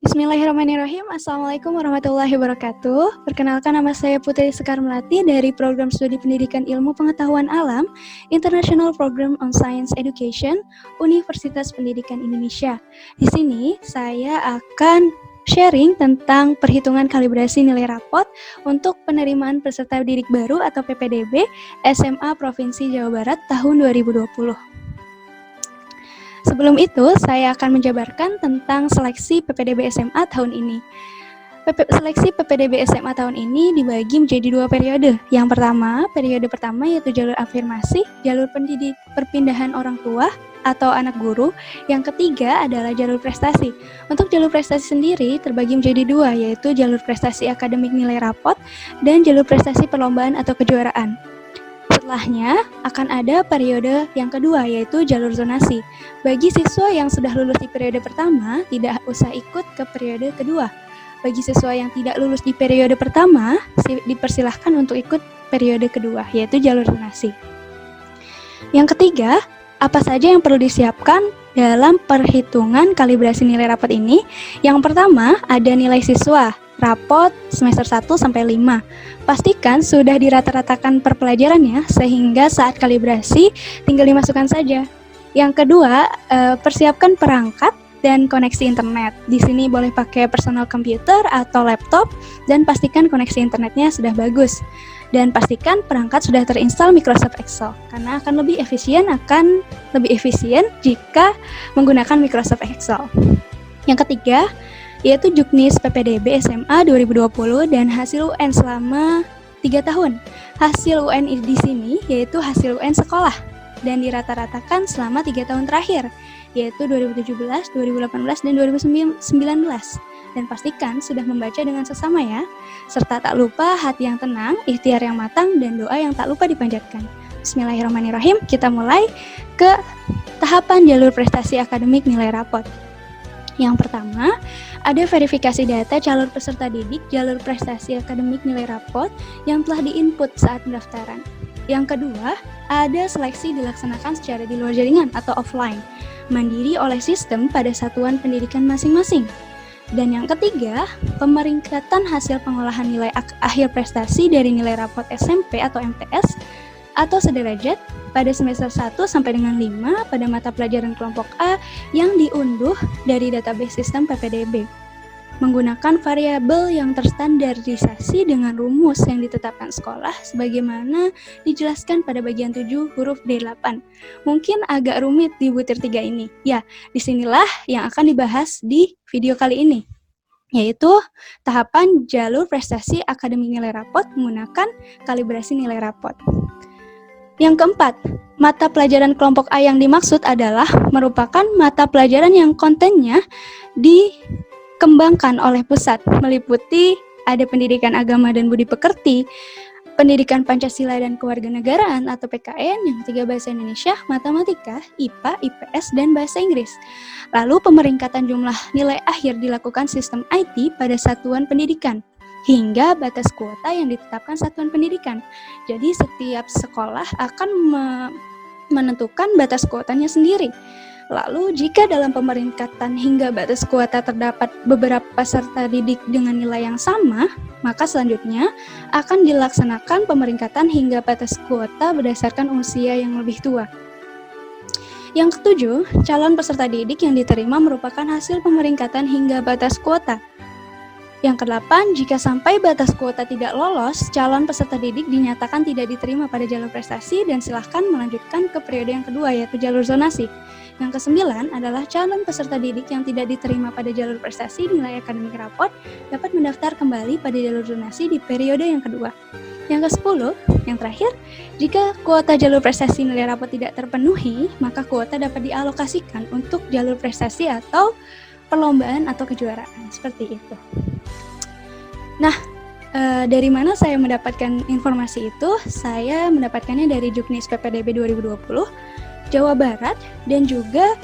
Bismillahirrahmanirrahim. Assalamualaikum warahmatullahi wabarakatuh. Perkenalkan, nama saya Putri Sekar Melati dari Program Studi Pendidikan Ilmu Pengetahuan Alam, International Program on Science Education, Universitas Pendidikan Indonesia. Di sini saya akan sharing tentang perhitungan kalibrasi nilai rapot untuk penerimaan peserta didik baru atau PPDB SMA Provinsi Jawa Barat tahun 2020. Sebelum itu, saya akan menjabarkan tentang seleksi PPDB SMA tahun ini. Seleksi PPDB SMA tahun ini dibagi menjadi 2 periode. Yang pertama, periode pertama yaitu jalur afirmasi, jalur perpindahan orang tua atau anak guru. Yang ketiga adalah jalur prestasi. Untuk jalur prestasi sendiri terbagi menjadi 2, yaitu jalur prestasi akademik nilai rapot dan jalur prestasi perlombaan atau kejuaraan. Setelahnya akan ada periode yang kedua, yaitu jalur zonasi. Bagi siswa yang sudah lulus di periode pertama, tidak usah ikut ke periode kedua. Bagi siswa yang tidak lulus di periode pertama, dipersilahkan untuk ikut periode kedua, yaitu jalur zonasi. Yang ketiga, apa saja yang perlu disiapkan dalam perhitungan kalibrasi nilai rapot ini? Yang pertama, ada nilai siswa, rapot semester 1 sampai 5. Pastikan sudah dirata-ratakan per pelajarannya sehingga saat kalibrasi tinggal dimasukkan saja. Yang kedua, persiapkan perangkat dan koneksi internet. Di sini boleh pakai personal computer atau laptop dan pastikan koneksi internetnya sudah bagus. Dan pastikan perangkat sudah terinstall Microsoft Excel karena akan lebih efisien jika menggunakan Microsoft Excel. Yang ketiga, yaitu Juknis PPDB SMA 2020 dan hasil UN selama 3 tahun. Hasil UN di sini yaitu hasil UN sekolah dan dirata-ratakan selama 3 tahun terakhir, yaitu 2017, 2018, dan 2019. Dan pastikan sudah membaca dengan seksama ya, serta tak lupa hati yang tenang, ikhtiar yang matang, dan doa yang tak lupa dipanjatkan. Bismillahirrahmanirrahim, kita mulai ke tahapan jalur prestasi akademik nilai rapot. Yang pertama, ada verifikasi data calon peserta didik jalur prestasi akademik nilai rapot yang telah diinput saat pendaftaran. Yang kedua, ada seleksi dilaksanakan secara di luar jaringan atau offline, mandiri oleh sistem pada satuan pendidikan masing-masing. Dan yang ketiga, pemeringkatan hasil pengolahan nilai akhir prestasi dari nilai rapot SMP atau MTS atau sederajat pada semester 1 sampai dengan 5 pada mata pelajaran kelompok A yang diunduh dari database sistem PPDB. Menggunakan variabel yang terstandarisasi dengan rumus yang ditetapkan sekolah sebagaimana dijelaskan pada bagian 7 huruf D8. Mungkin agak rumit di butir 3 ini. Ya, disinilah yang akan dibahas di video kali ini, yaitu tahapan jalur prestasi akademik nilai rapot menggunakan kalibrasi nilai rapot. Yang keempat, mata pelajaran kelompok A yang dimaksud adalah merupakan mata pelajaran yang kontennya dikembangkan oleh pusat, meliputi ada pendidikan agama dan budi pekerti, pendidikan Pancasila dan kewarganegaraan atau PKN, yang ketiga bahasa Indonesia, matematika, IPA, IPS, dan bahasa Inggris. Lalu pemeringkatan jumlah nilai akhir dilakukan sistem IT pada satuan pendidikan hingga batas kuota yang ditetapkan satuan pendidikan. Jadi setiap sekolah akan menentukan batas kuotanya sendiri. Lalu jika dalam pemeringkatan hingga batas kuota terdapat beberapa peserta didik dengan nilai yang sama, maka selanjutnya akan dilaksanakan pemeringkatan hingga batas kuota berdasarkan usia yang lebih tua. Yang ketujuh, calon peserta didik yang diterima merupakan hasil pemeringkatan hingga batas kuota. Yang kedelapan, jika sampai batas kuota tidak lolos, calon peserta didik dinyatakan tidak diterima pada jalur prestasi dan silahkan melanjutkan ke periode yang kedua, yaitu jalur zonasi. Yang kesembilan adalah calon peserta didik yang tidak diterima pada jalur prestasi nilai akademik rapot dapat mendaftar kembali pada jalur zonasi di periode yang kedua. Yang ke-10, yang terakhir, jika kuota jalur prestasi nilai rapot tidak terpenuhi, maka kuota dapat dialokasikan untuk jalur prestasi atau perlombaan atau kejuaraan, seperti itu. Nah, dari mana saya mendapatkan informasi itu? Saya mendapatkannya dari Juknis PPDB 2020, Jawa Barat, dan juga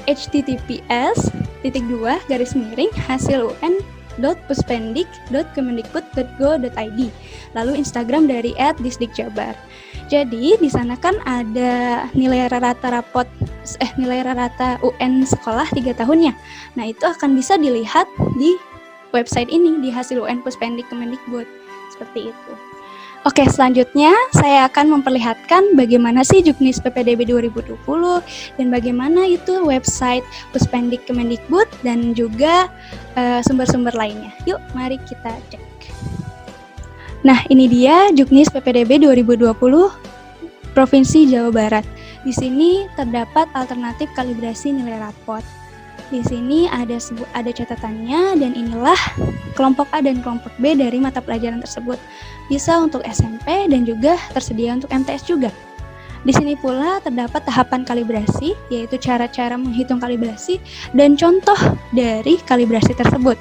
https://hasilun.puspendik.kemendikbud.go.id. Lalu Instagram dari @disdikjabar. Jadi di sana kan ada nilai rata UN sekolah 3 tahunnya. Nah, itu akan bisa dilihat di website ini, di hasil UN Puspendik Kemendikbud. Seperti itu. Oke, selanjutnya saya akan memperlihatkan bagaimana sih Juknis PPDB 2020 dan bagaimana itu website Puspendik Kemendikbud dan juga sumber-sumber lainnya. Yuk, mari kita cek. Nah, ini dia Juknis PPDB 2020 Provinsi Jawa Barat. Di sini terdapat alternatif kalibrasi nilai rapot. Di sini ada catatannya, dan inilah kelompok A dan kelompok B dari mata pelajaran tersebut. Bisa untuk SMP dan juga tersedia untuk MTS juga. Di sini pula terdapat tahapan kalibrasi, yaitu cara-cara menghitung kalibrasi dan contoh dari kalibrasi tersebut.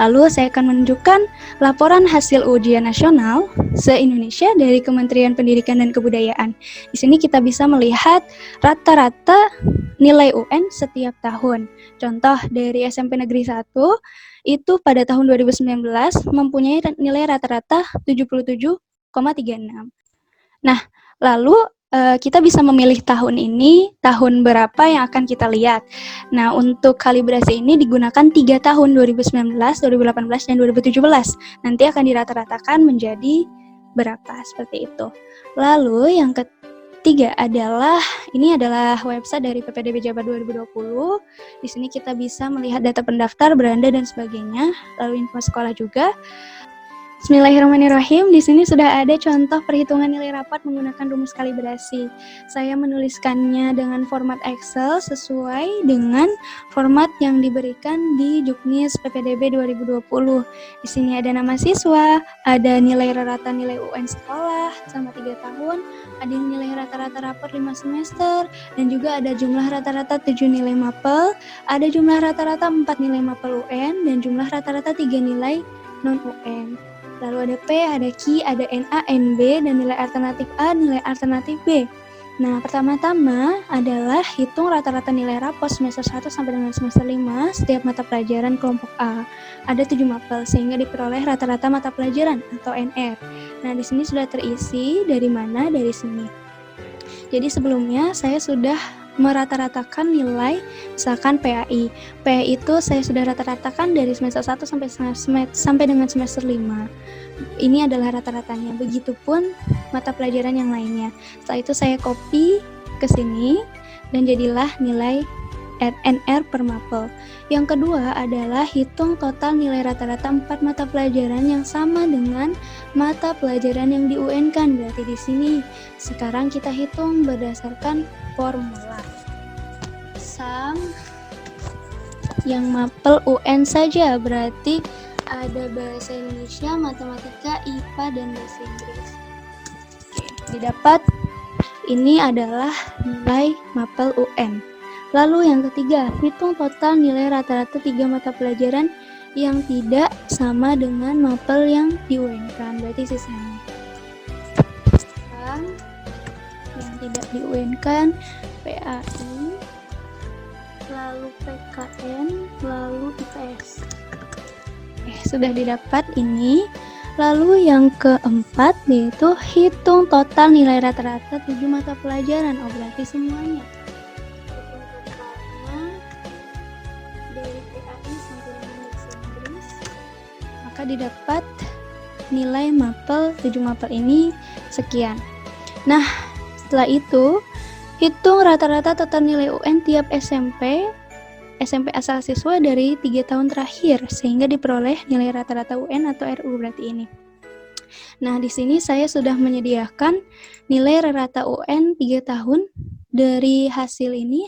Lalu saya akan menunjukkan laporan hasil ujian nasional se-Indonesia dari Kementerian Pendidikan dan Kebudayaan. Di sini kita bisa melihat rata-rata nilai UN setiap tahun. Contoh dari SMP Negeri 1 itu pada tahun 2019 mempunyai nilai rata-rata 77,36. Nah, lalu kita bisa memilih tahun ini, tahun berapa yang akan kita lihat. Nah, untuk kalibrasi ini digunakan 3 tahun, 2019, 2018, dan 2017. Nanti akan dirata-ratakan menjadi berapa, seperti itu. Lalu yang ketiga adalah, ini adalah website dari PPDB Jabar 2020. Di sini kita bisa melihat data pendaftar, beranda, dan sebagainya. Lalu info sekolah juga. Bismillahirrahmanirrahim. Di sini sudah ada contoh perhitungan nilai rapat menggunakan rumus kalibrasi. Saya menuliskannya dengan format Excel sesuai dengan format yang diberikan di Juknis PPDB 2020. Di sini ada nama siswa, ada nilai rata nilai UN sekolah selama 3 tahun, ada nilai rata-rata rapor 5 semester, dan juga ada jumlah rata-rata 7 nilai mapel, ada jumlah rata-rata 4 nilai mapel UN, dan jumlah rata-rata 3 nilai non-UN. Lalu ada P, ada Q, ada NA, NB, dan nilai alternatif A, nilai alternatif B. Nah, pertama-tama adalah hitung rata-rata nilai rapor semester 1 sampai dengan semester 5 setiap mata pelajaran kelompok A. Ada 7 mapel, sehingga diperoleh rata-rata mata pelajaran atau NR. Nah, di sini sudah terisi dari mana? Dari sini. Jadi sebelumnya saya sudah merata-ratakan nilai, misalkan PAI. PAI itu saya sudah rata-ratakan dari semester 1 sampai dengan semester 5. Ini adalah rata-ratanya. Begitupun mata pelajaran yang lainnya. Setelah itu saya copy ke sini dan jadilah nilai NR per mapel. Yang kedua adalah hitung total nilai rata-rata 4 mata pelajaran yang sama dengan mata pelajaran yang di-UN-kan. Berarti di sini sekarang kita hitung berdasarkan formula. Sum yang mapel UN saja, berarti ada bahasa Indonesia, matematika, IPA, dan bahasa Inggris. Oke, didapat ini adalah nilai mapel UN. Lalu yang ketiga, hitung total nilai rata-rata 3 mata pelajaran yang tidak sama dengan mapel yang di-UN-kan, berarti sisanya. Yang tidak di-UN-kan, PAI, lalu PKN, lalu IPS. Sudah didapat ini. Lalu yang keempat yaitu hitung total nilai rata-rata 7 mata pelajaran. Berarti semuanya. Dari PAI sampai dengan bahasa Inggris, maka didapat nilai mapel 7 mapel ini sekian. Nah, setelah itu hitung rata-rata total nilai UN tiap SMP asal siswa dari 3 tahun terakhir sehingga diperoleh nilai rata-rata UN atau RU berarti ini. Nah, di sini saya sudah menyediakan nilai rata UN 3 tahun dari hasil ini,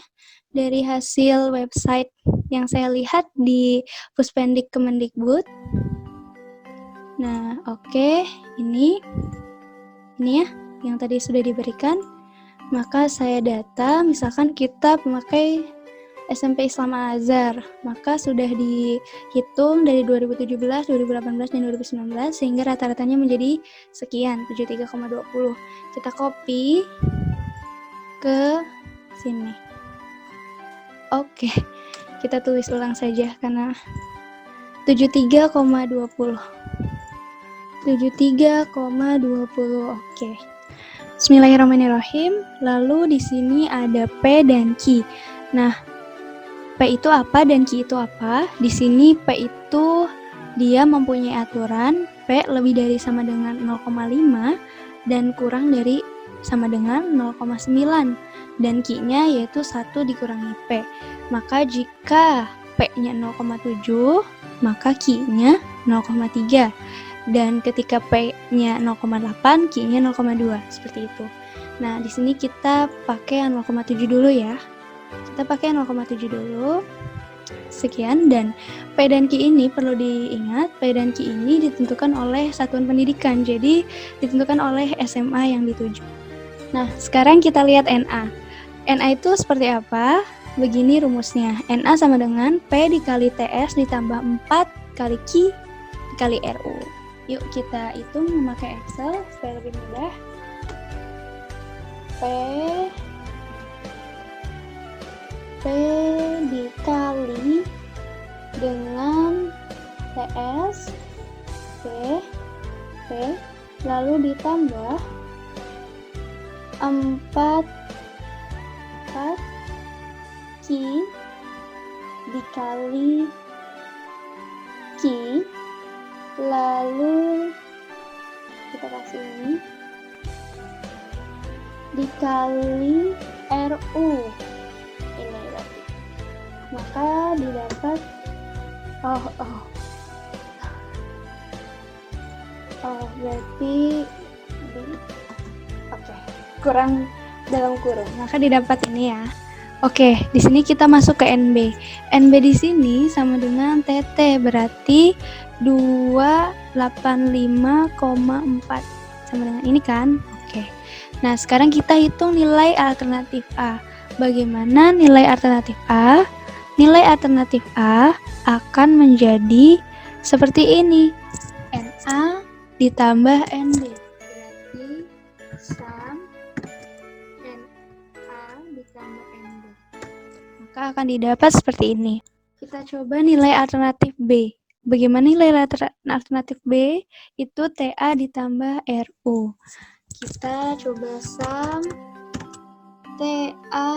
dari hasil website yang saya lihat di Puspendik Kemendikbud. Nah, oke, ini ya yang tadi sudah diberikan. Maka saya data, misalkan kita memakai SMP Islam Al-Azhar, maka sudah dihitung dari 2017, 2018, dan 2019 sehingga rata-ratanya menjadi sekian, 73,20. Kita copy ke sini. Oke, kita tulis ulang saja karena 73,20. 73,20. Oke. Bismillahirrahmanirrahim. Lalu di sini ada P dan Q. Nah, P itu apa dan Q itu apa? Di sini P itu dia mempunyai aturan P lebih dari sama dengan 0,5 dan kurang dari sama dengan 0,9 dan Q-nya yaitu 1 dikurangi P. Maka jika P-nya 0,7, maka Q-nya 0,3. Dan ketika P-nya 0,8, Q-nya 0,2, seperti itu. Nah, di sini kita pakai 0,7 dulu ya. Kita pakai 0,7 dulu. Sekian, dan P dan Q ini perlu diingat, P dan Q ini ditentukan oleh satuan pendidikan, jadi ditentukan oleh SMA yang dituju. Nah, sekarang kita lihat NA. NA itu seperti apa? Begini rumusnya. NA sama dengan P dikali TS ditambah 4 kali Q dikali RU. Yuk kita hitung memakai Excel supaya lebih mudah. P dikali dengan TS P lalu ditambah 4 Q dikali Q lalu kita kasih ini dikali RU ini berarti, maka didapat berarti kurang dalam kurung, maka didapat ini ya. Oke, di sini kita masuk ke NB. NB di sini sama dengan TT, berarti 285,4. Sama dengan ini kan? Oke. Nah, sekarang kita hitung nilai alternatif A. Bagaimana nilai alternatif A? Nilai alternatif A akan menjadi seperti ini. NA ditambah NB. Berarti sum NA ditambah NB. Maka akan didapat seperti ini. Kita coba nilai alternatif B. Bagaimana nilai alternatif B? Itu TA ditambah RU. Kita coba sum TA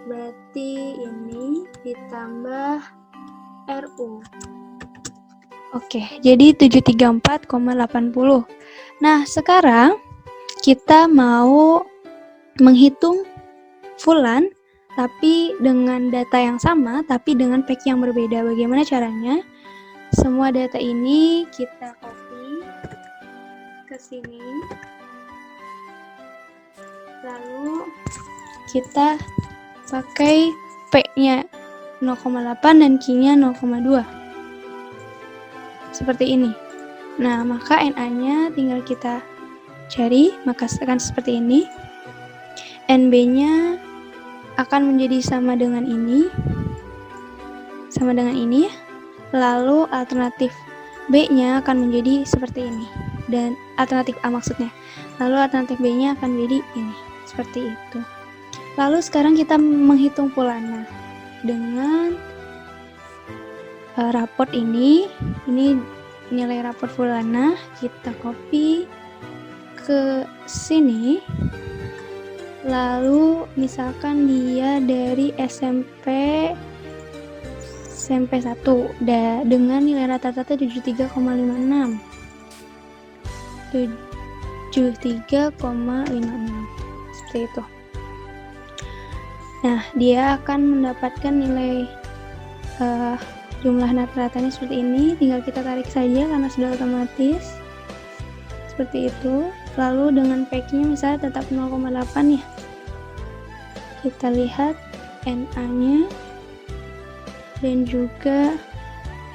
berarti ini ditambah RU. Oke, jadi 734,80. Nah, sekarang kita mau menghitung Fulan tapi dengan data yang sama tapi dengan PEC yang berbeda. Bagaimana caranya? Semua data ini kita copy ke sini. Lalu kita pakai P-nya 0,8 dan Q-nya 0,2. Seperti ini. Nah, maka NA-nya tinggal kita cari, maka akan seperti ini. NB-nya akan menjadi sama dengan ini. Sama dengan ini. Lalu alternatif B-nya akan menjadi seperti ini. Dan alternatif A maksudnya. Lalu alternatif B-nya akan menjadi ini. Seperti itu. Lalu sekarang kita menghitung Fulana. Dengan raport ini nilai raport Fulana, kita copy ke sini. Lalu misalkan dia dari SMP 1 dengan nilai rata-rata 73,56. 73,56 seperti itu. Nah, dia akan mendapatkan nilai jumlah rata-ratanya seperti ini. Tinggal kita tarik saja karena sudah otomatis seperti itu. Lalu dengan PEC-nya misalnya tetap 0,8 ya. Kita lihat NA-nya dan juga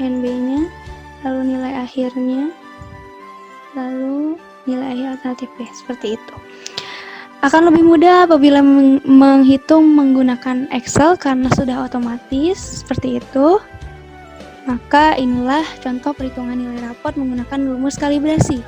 NB-nya, lalu nilai akhirnya, lalu nilai akhir alternatif B, seperti itu. Akan lebih mudah apabila menghitung menggunakan Excel karena sudah otomatis seperti itu. Maka inilah contoh perhitungan nilai raport menggunakan rumus kalibrasi.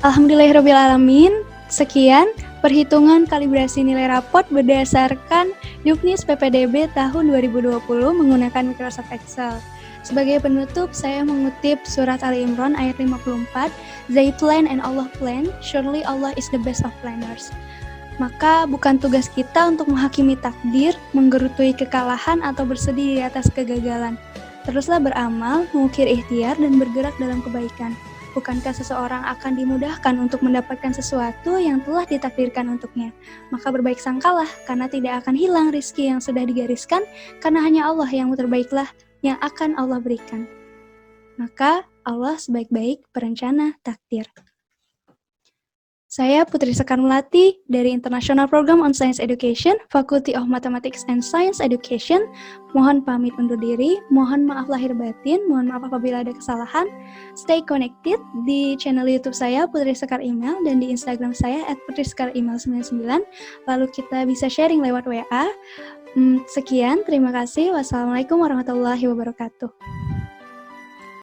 Alhamdulillahirrahmanirrahim. Sekian perhitungan kalibrasi nilai raport berdasarkan Juknis PPDB tahun 2020 menggunakan Microsoft Excel. Sebagai penutup, saya mengutip surat Ali Imran ayat 54, They plan and Allah plan, surely Allah is the best of planners. Maka bukan tugas kita untuk menghakimi takdir, menggerutui kekalahan atau bersedih di atas kegagalan. Teruslah beramal, mengukir ikhtiar, dan bergerak dalam kebaikan. Bukankah seseorang akan dimudahkan untuk mendapatkan sesuatu yang telah ditakdirkan untuknya? Maka berbaik sangkalah, karena tidak akan hilang rizki yang sudah digariskan, karena hanya Allah yang terbaiklah yang akan Allah berikan. Maka Allah sebaik-baik perencana takdir. Saya Putri Sekar Melati dari International Program on Science Education, Faculty of Mathematics and Science Education. Mohon pamit undur diri, mohon maaf lahir batin, mohon maaf apabila ada kesalahan. Stay connected di channel YouTube saya Putri Sekar Email dan di Instagram saya @putrisekaremail99. Lalu kita bisa sharing lewat WA. Sekian, terima kasih. Wassalamualaikum warahmatullahi wabarakatuh.